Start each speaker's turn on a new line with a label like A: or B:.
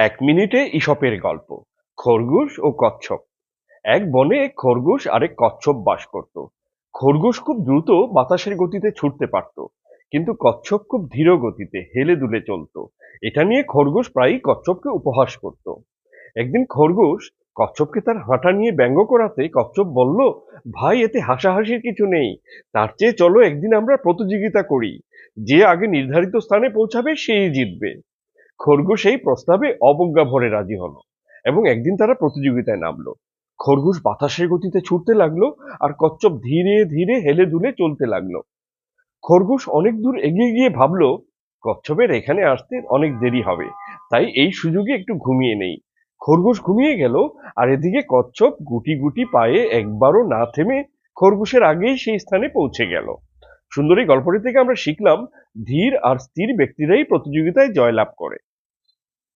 A: এক মিনিটে ঈশপের গল্প। খরগোশ ও কচ্ছপ। এক বনে এক খরগোশ আর এক কচ্ছপ বাস করত। খরগোশ খুব দ্রুত বাতাসের গতিতে ছুটতে পারত, কিন্তু কচ্ছপ খুব ধীর গতিতে হেলে দুলে চলতো। এটা নিয়ে খরগোশ প্রায়ই কচ্ছপকে উপহাস করত। একদিন খরগোশ কচ্ছপকে তার হাঁটা নিয়ে ব্যঙ্গ করাতে কচ্ছপ বলল, ভাই, এতে হাসাহাসির কিছু নেই। তার চেয়ে চলো একদিন আমরা প্রতিযোগিতা করি। যে আগে নির্ধারিত স্থানে পৌঁছাবে সেই জিতবে। খরগোশ এই প্রস্তাবে অবজ্ঞা ভরে রাজি হলো, এবং একদিন তারা প্রতিযোগিতায় নামলো। খরগোশ বাতাসের গতিতে ছুটতে লাগলো, আর কচ্ছপ ধীরে ধীরে হেলে দুলে চলতে লাগলো। খরগোশ অনেক দূর এগিয়ে গিয়ে ভাবলো, কচ্ছপের এখানে আসতে অনেক দেরি হবে, তাই এই সুযোগে একটু ঘুমিয়ে নেই। খরগোশ ঘুমিয়ে গেল, আর এদিকে কচ্ছপ গুটি গুটি পায়ে একবারও না থেমে খরগোশের আগেই সেই স্থানে পৌঁছে গেল। সুন্দরী গল্পটি থেকে আমরা শিখলাম, ধীর আর স্থির ব্যক্তিরাই প্রতিযোগিতায় জয়লাভ করে।